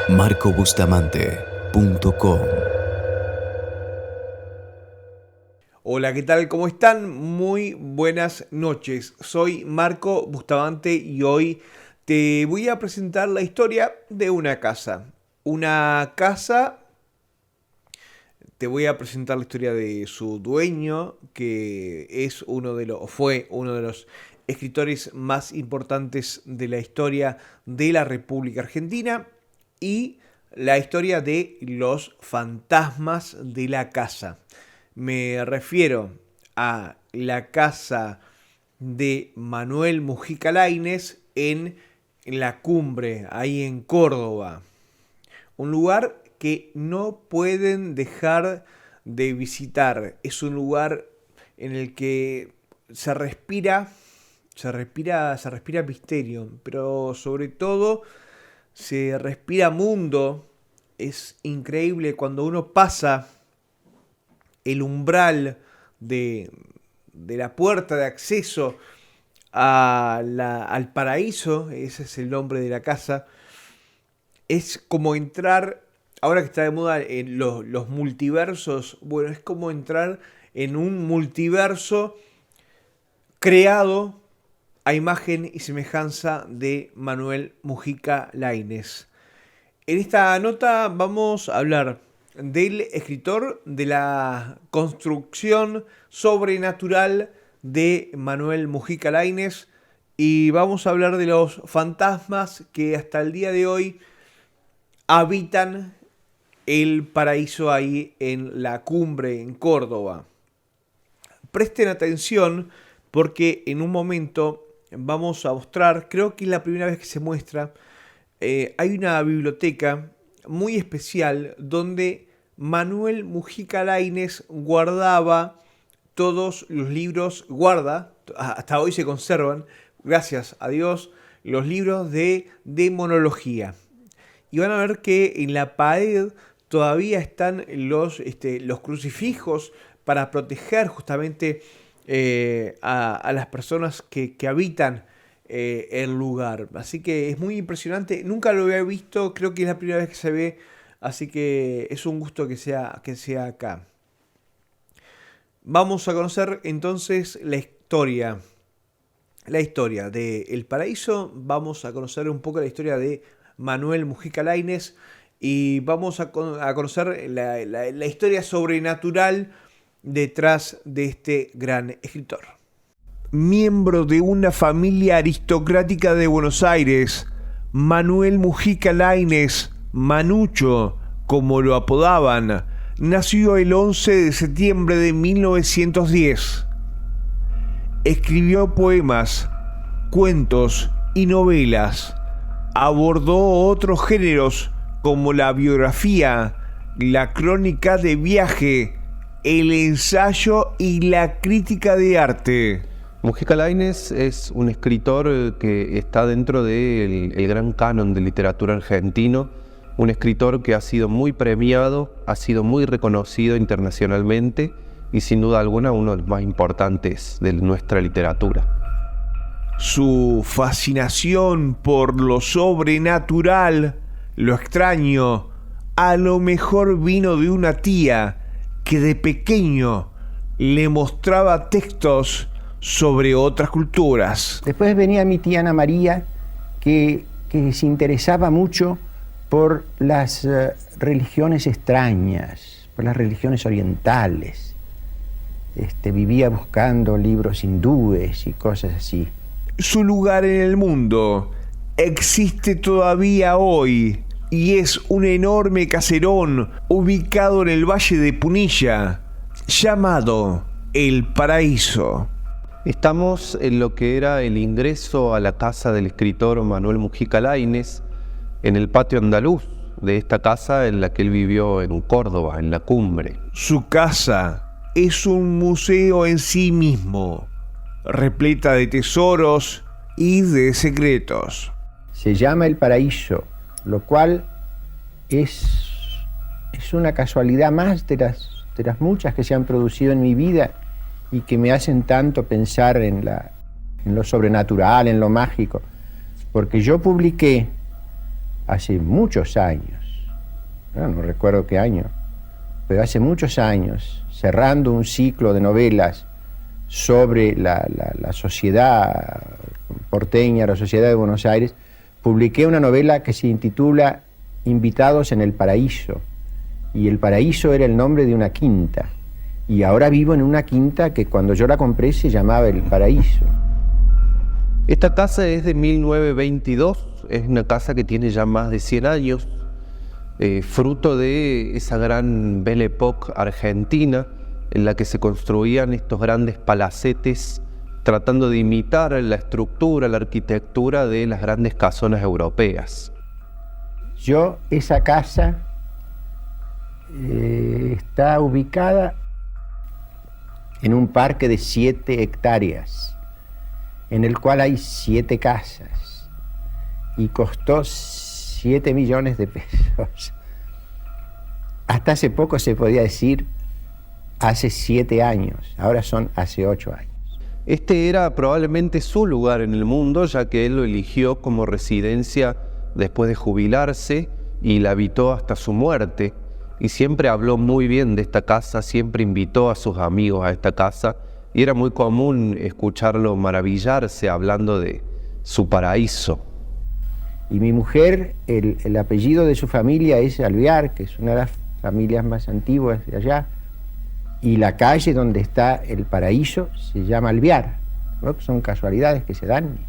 marcobustamante.com. Hola, ¿qué tal? ¿Cómo están? Muy buenas noches. Soy Marco Bustamante y hoy te voy a presentar la historia de una casa. Una casa, te voy a presentar la historia de su dueño, que es fue uno de los escritores más importantes de la historia de la República Argentina, y la historia de los fantasmas de la casa. Me refiero a la casa de Manuel Mujica Lainez en La Cumbre, ahí en Córdoba. Un lugar que no pueden dejar de visitar. Es un lugar en el que se respira misterio, pero sobre todo se respira mundo. Es increíble cuando uno pasa el umbral de la puerta de acceso al paraíso. Ese es el nombre de la casa. Es como entrar, ahora que está de moda en los multiversos, bueno, es como entrar en un multiverso creado a imagen y semejanza de Manuel Mujica Lainez. En esta nota vamos a hablar del escritor, de la construcción sobrenatural de Manuel Mujica Lainez, y vamos a hablar de los fantasmas que hasta el día de hoy habitan el paraíso ahí en La Cumbre, en Córdoba. Presten atención porque en un momento vamos a mostrar, creo que es la primera vez que se muestra, hay una biblioteca muy especial donde Manuel Mujica Lainez guardaba todos los libros, hasta hoy se conservan, gracias a Dios, los libros de demonología. Y van a ver que en la pared todavía están los crucifijos para proteger justamente a las personas que habitan el lugar. Así que es muy impresionante. Nunca lo había visto, creo que es la primera vez que se ve. Así que es un gusto que sea acá. Vamos a conocer entonces la historia de El Paraíso. Vamos a conocer un poco la historia de Manuel Mujica Lainez y vamos a conocer la historia sobrenatural detrás de este gran escritor. Miembro de una familia aristocrática de Buenos Aires, Manuel Mujica Lainez, Manucho, como lo apodaban, nació el 11 de septiembre de 1910. Escribió poemas, cuentos y novelas. Abordó otros géneros como la biografía, la crónica de viaje, el ensayo y la crítica de arte. Mujica Lainez es un escritor que está dentro del gran canon de literatura argentino, un escritor que ha sido muy premiado, ha sido muy reconocido internacionalmente y sin duda alguna uno de los más importantes de nuestra literatura. Su fascinación por lo sobrenatural, lo extraño, a lo mejor vino de una tía que de pequeño le mostraba textos sobre otras culturas. Después venía mi tía Ana María, que se interesaba mucho por las religiones extrañas, por las religiones orientales. Vivía buscando libros hindúes y cosas así. Su lugar en el mundo existe todavía hoy y es un enorme caserón ubicado en el Valle de Punilla, llamado El Paraíso. Estamos en lo que era el ingreso a la casa del escritor Manuel Mujica Lainez, en el patio andaluz de esta casa en la que él vivió en Córdoba, en La Cumbre. Su casa es un museo en sí mismo, repleta de tesoros y de secretos. Se llama El Paraíso, lo cual es una casualidad más de las muchas que se han producido en mi vida y que me hacen tanto pensar en lo sobrenatural, en lo mágico. Porque yo publiqué hace muchos años, no recuerdo qué año, pero hace muchos años, cerrando un ciclo de novelas sobre la sociedad porteña, la sociedad de Buenos Aires, publiqué una novela que se intitula Invitados en el Paraíso, y el Paraíso era el nombre de una quinta, y ahora vivo en una quinta que cuando yo la compré se llamaba El Paraíso. Esta casa es de 1922, es una casa que tiene ya más de 100 años, fruto de esa gran Belle Époque argentina en la que se construían estos grandes palacetes tratando de imitar la estructura, la arquitectura de las grandes casonas europeas. Esa casa está ubicada en un parque de 7 hectáreas, en el cual hay 7 casas, y costó 7 millones de pesos. Hasta hace poco se podía decir hace 7 años, ahora son hace 8 años. Este era probablemente su lugar en el mundo, ya que él lo eligió como residencia después de jubilarse y la habitó hasta su muerte. Y siempre habló muy bien de esta casa, siempre invitó a sus amigos a esta casa, y era muy común escucharlo maravillarse hablando de su paraíso. Y mi mujer, el apellido de su familia es Alvear, que es una de las familias más antiguas de allá, y la calle donde está el paraíso se llama Alvear, ¿no? Son casualidades que se dan.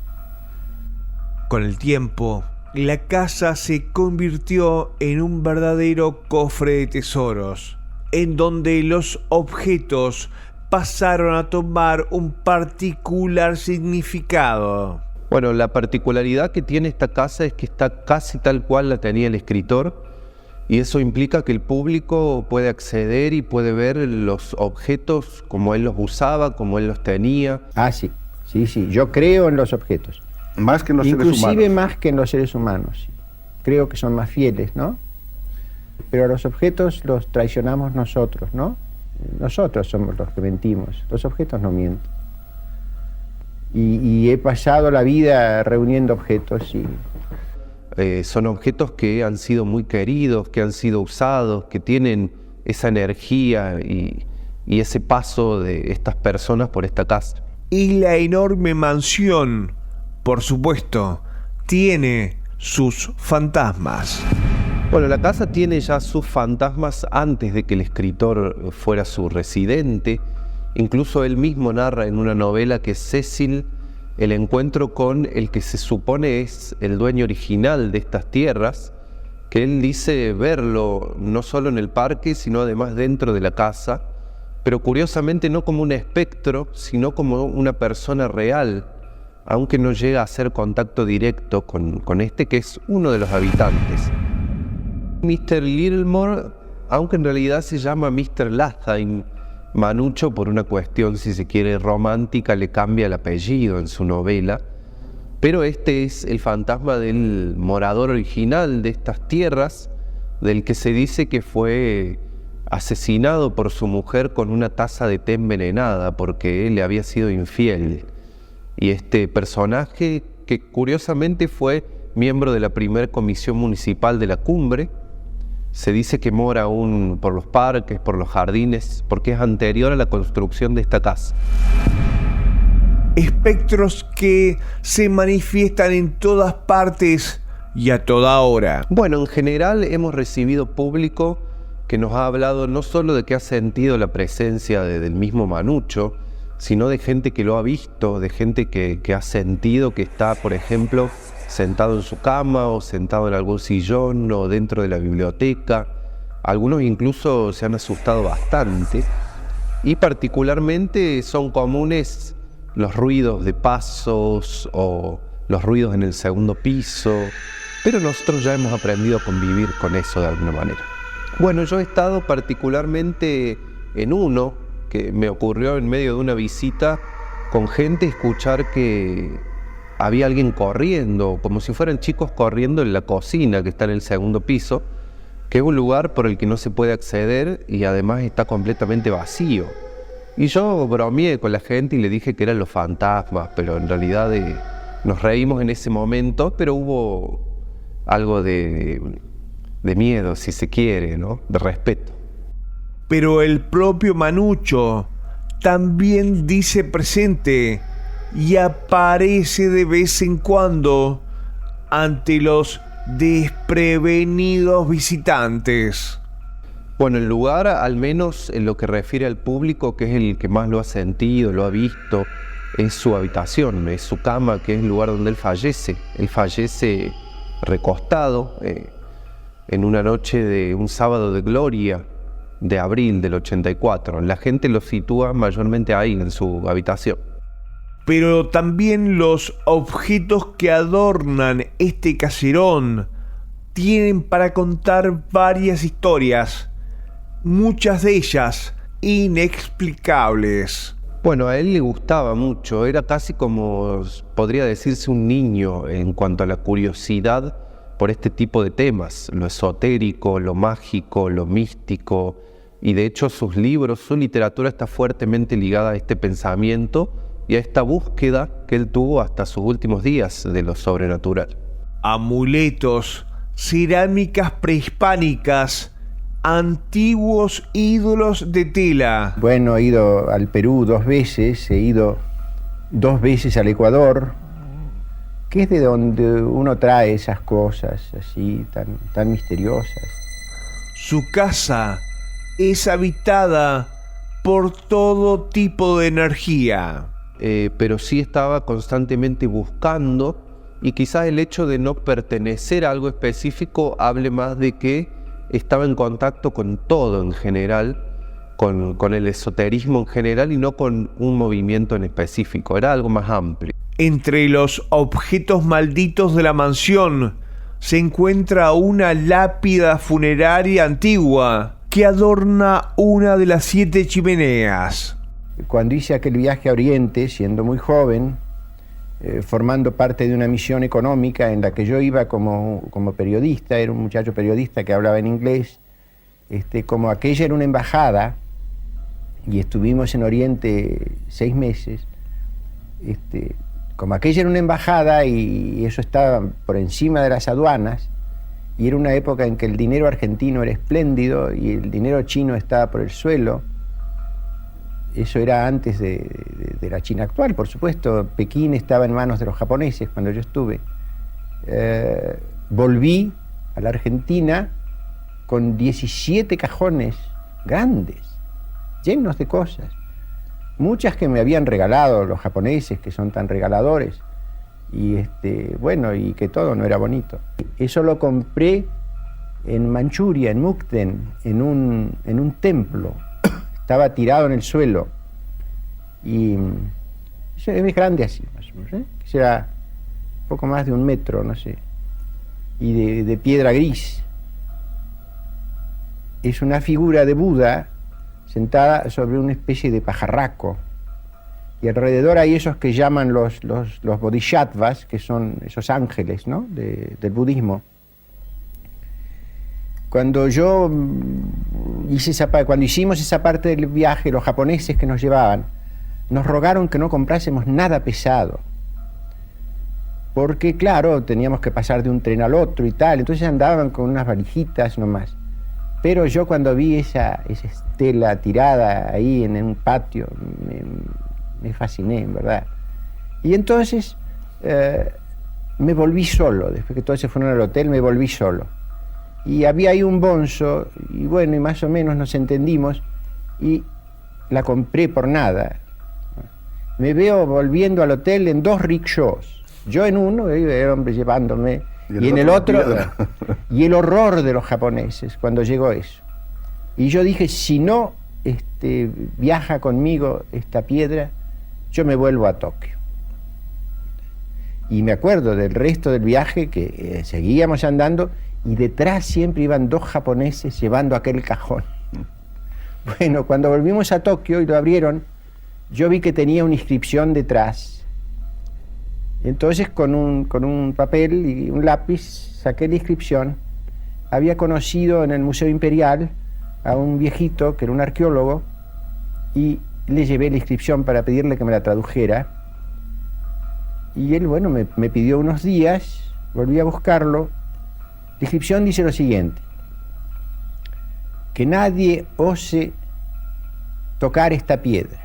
Con el tiempo, la casa se convirtió en un verdadero cofre de tesoros, en donde los objetos pasaron a tomar un particular significado. Bueno, la particularidad que tiene esta casa es que está casi tal cual la tenía el escritor, y eso implica que el público puede acceder y puede ver los objetos como él los usaba, como él los tenía. Ah, sí, yo creo en los objetos. Más que en los seres humanos. Inclusive más que en los seres humanos. Sí. Creo que son más fieles, ¿no? Pero a los objetos los traicionamos nosotros, ¿no? Nosotros somos los que mentimos, los objetos no mienten. Y he pasado la vida reuniendo objetos y... Son objetos que han sido muy queridos, que han sido usados, que tienen esa energía y ese paso de estas personas por esta casa. Y la enorme mansión, por supuesto, tiene sus fantasmas. Bueno, la casa tiene ya sus fantasmas antes de que el escritor fuera su residente. Incluso él mismo narra en una novela que Cecil, el encuentro con el que se supone es el dueño original de estas tierras, que él dice verlo no solo en el parque, sino además dentro de la casa, pero curiosamente no como un espectro, sino como una persona real, aunque no llega a hacer contacto directo con este que es uno de los habitantes. Mr. Littlemore, aunque en realidad se llama Mr. Latham, Manucho, por una cuestión, si se quiere, romántica, le cambia el apellido en su novela, pero este es el fantasma del morador original de estas tierras, del que se dice que fue asesinado por su mujer con una taza de té envenenada porque él le había sido infiel. Y este personaje, que curiosamente fue miembro de la primera comisión municipal de la Cumbre, se dice que mora aún por los parques, por los jardines, porque es anterior a la construcción de esta casa. Espectros que se manifiestan en todas partes y a toda hora. Bueno, en general hemos recibido público que nos ha hablado no solo de que ha sentido la presencia del mismo Manucho, sino de gente que lo ha visto, de gente que ha sentido que está, por ejemplo, sentado en su cama o sentado en algún sillón o dentro de la biblioteca. Algunos incluso se han asustado bastante, y particularmente son comunes los ruidos de pasos o los ruidos en el segundo piso, pero nosotros ya hemos aprendido a convivir con eso de alguna manera. Bueno, yo he estado particularmente en uno que me ocurrió en medio de una visita con gente, escuchar que había alguien corriendo, como si fueran chicos corriendo en la cocina que está en el segundo piso, que es un lugar por el que no se puede acceder y además está completamente vacío. Y yo bromeé con la gente y le dije que eran los fantasmas, pero en realidad nos reímos en ese momento, pero hubo algo de miedo, si se quiere, ¿no? De respeto. Pero el propio Manucho también dice presente y aparece de vez en cuando ante los desprevenidos visitantes. Bueno, el lugar, al menos en lo que refiere al público, que es el que más lo ha sentido, lo ha visto, es su habitación, es su cama, que es el lugar donde él fallece. Él fallece recostado en una noche de un sábado de gloria de abril del 84. La gente lo sitúa mayormente ahí, en su habitación. Pero también los objetos que adornan este caserón tienen para contar varias historias, muchas de ellas inexplicables. Bueno, a él le gustaba mucho, era casi como, podría decirse, un niño en cuanto a la curiosidad por este tipo de temas, lo esotérico, lo mágico, lo místico, y de hecho sus libros, su literatura está fuertemente ligada a este pensamiento y a esta búsqueda que él tuvo hasta sus últimos días de lo sobrenatural. Amuletos, cerámicas prehispánicas, antiguos ídolos de tela. Bueno, he ido al Perú 2 veces, he ido 2 veces al Ecuador, que es de donde uno trae esas cosas así tan misteriosas. Su casa es habitada por todo tipo de energía. Pero sí estaba constantemente buscando, y quizás el hecho de no pertenecer a algo específico hable más de que estaba en contacto con todo en general, con el esoterismo en general y no con un movimiento en específico, era algo más amplio. Entre los objetos malditos de la mansión se encuentra una lápida funeraria antigua que adorna una de las 7 chimeneas. Cuando hice aquel viaje a Oriente, siendo muy joven, formando parte de una misión económica en la que yo iba como periodista, era un muchacho periodista que hablaba en inglés, como aquella era una embajada, y estuvimos en Oriente 6 meses, como aquella era una embajada y eso estaba por encima de las aduanas, y era una época en que el dinero argentino era espléndido y el dinero chino estaba por el suelo. Eso era antes de la China actual, por supuesto. Pekín estaba en manos de los japoneses cuando yo estuve. Volví a la Argentina con 17 cajones grandes, llenos de cosas. Muchas que me habían regalado los japoneses, que son tan regaladores. Y bueno, y que todo no era bonito. Eso lo compré en Manchuria, en Mukden, en un templo. Estaba tirado en el suelo y es grande así, más o menos, que será un poco más de 1 metro, no sé, y de piedra gris. Es una figura de Buda sentada sobre una especie de pajarraco y alrededor hay esos que llaman los bodhisattvas, que son esos ángeles, ¿no? del budismo. Cuando cuando hicimos esa parte del viaje, los japoneses que nos llevaban nos rogaron que no comprásemos nada pesado, porque claro, teníamos que pasar de un tren al otro y tal, entonces andaban con unas valijitas nomás. Pero yo cuando vi esa estela tirada ahí en un patio, me fasciné, en verdad. Y entonces me volví solo, después que todos se fueron al hotel, me volví solo. Y había ahí un bonzo, y bueno, y más o menos nos entendimos, y la compré por nada. Me veo volviendo al hotel en 2 rickshaws. Yo en uno, el hombre llevándome, y en el otro, y el horror de los japoneses cuando llegó eso. Y yo dije, si no viaja conmigo esta piedra, yo me vuelvo a Tokio. Y me acuerdo del resto del viaje que seguíamos andando, y detrás siempre iban 2 japoneses llevando aquel cajón. Bueno, cuando volvimos a Tokio y lo abrieron, yo vi que tenía una inscripción detrás. Entonces con un papel y un lápiz saqué la inscripción. Había conocido en el Museo Imperial a un viejito que era un arqueólogo y le llevé la inscripción para pedirle que me la tradujera. Y él, bueno, me pidió unos días, volví a buscarlo descripción dice lo siguiente: que nadie ose tocar esta piedra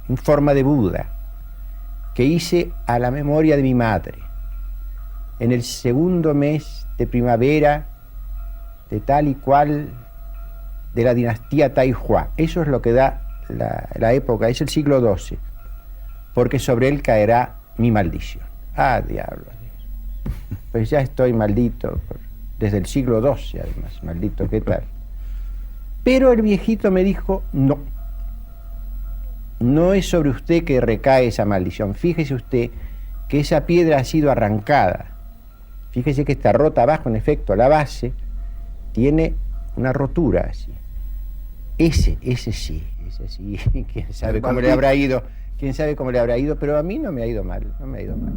en forma de Buda que hice a la memoria de mi madre en el segundo mes de primavera de tal y cual de la dinastía Taihua. Eso es lo que da la época, es el siglo XII, porque sobre él caerá mi maldición. Ah, diablo, pues ya estoy maldito desde el siglo XII, además, maldito, ¿qué tal? Pero el viejito me dijo: no, no es sobre usted que recae esa maldición. Fíjese usted que esa piedra ha sido arrancada. Fíjese que está rota abajo, en efecto, la base tiene una rotura así. Ese sí, quién sabe cómo le habrá ido, pero a mí no me ha ido mal, no me ha ido mal.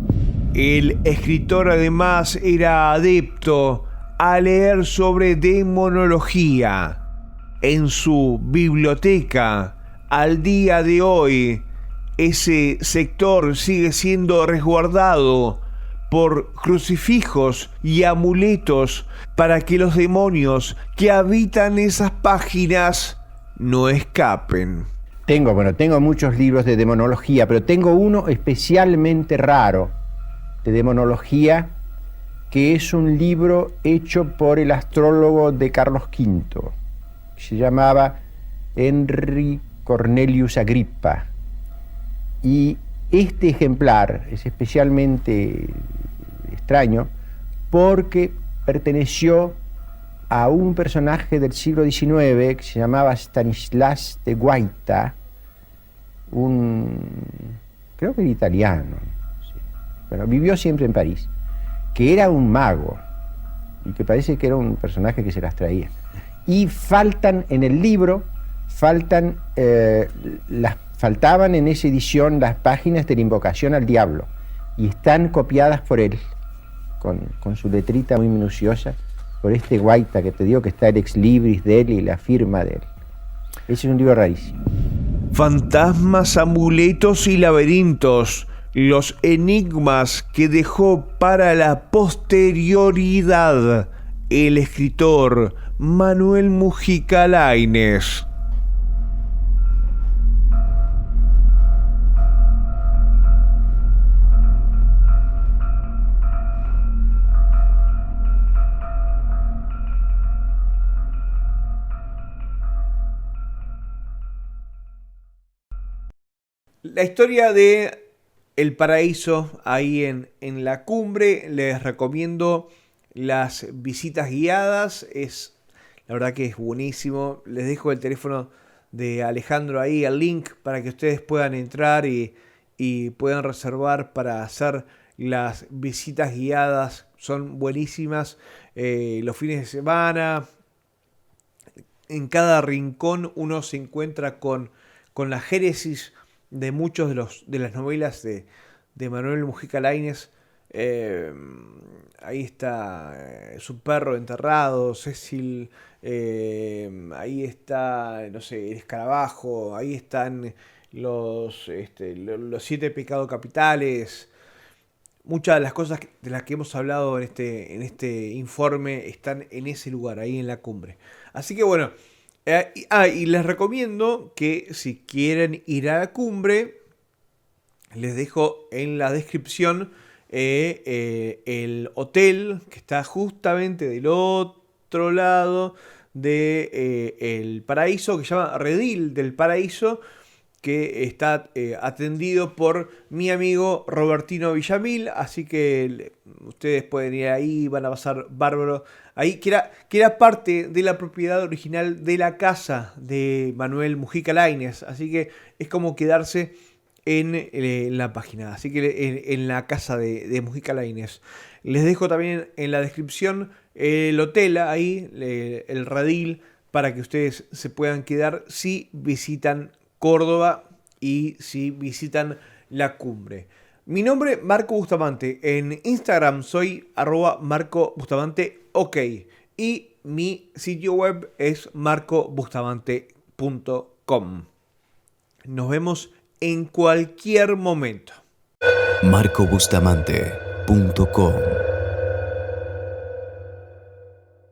El escritor además era adepto a leer sobre demonología. En su biblioteca, al día de hoy, ese sector sigue siendo resguardado por crucifijos y amuletos para que los demonios que habitan esas páginas no escapen. Tengo muchos libros de demonología, pero tengo uno especialmente raro de demonología, que es un libro hecho por el astrólogo de Carlos V, que se llamaba Henry Cornelius Agrippa. Y este ejemplar es especialmente extraño porque perteneció a un personaje del siglo XIX que se llamaba Stanislas de Guaita, creo que era italiano, sí. Bueno, vivió siempre en París, que era un mago y que parece que era un personaje que se las traía. Y faltan en el libro, faltaban en esa edición las páginas de la invocación al diablo, y están copiadas por él, con su letrita muy minuciosa, por este Guaita, que te digo que está el ex libris de él y la firma de él. Ese es un libro rarísimo. Fantasmas, amuletos y laberintos, los enigmas que dejó para la posterioridad el escritor Manuel Mujica Lainez. La historia de El Paraíso ahí en la cumbre, les recomiendo las visitas guiadas, la verdad que es buenísimo. Les dejo el teléfono de Alejandro ahí, el link, para que ustedes puedan entrar y puedan reservar para hacer las visitas guiadas. Son buenísimas, los fines de semana. En cada rincón uno se encuentra con la génesis de muchos de las novelas de Manuel Mujica Lainez. Ahí está Su perro enterrado, Cecil, ahí está, no sé, El escarabajo, ahí están los 7 pecados capitales. Muchas de las cosas de las que hemos hablado en este informe están en ese lugar, ahí en la cumbre. Así que bueno, y les recomiendo que si quieren ir a la cumbre, les dejo en la descripción el hotel que está justamente del otro lado de El Paraíso, que se llama Redil del Paraíso, que está atendido por mi amigo Robertino Villamil. Así que ustedes pueden ir ahí, van a pasar bárbaro ahí, que era parte de la propiedad original de la casa de Manuel Mujica Lainez. Así que es como quedarse en la página, así que en la casa de Mujica Lainez. Les dejo también en la descripción el hotel ahí, el Redil, para que ustedes se puedan quedar si visitan Córdoba y si visitan la cumbre. Mi nombre, Marco Bustamante. En Instagram soy @MarcoBustamanteOK. Y mi sitio web es marcobustamante.com. Nos vemos en cualquier momento. MarcoBustamante.com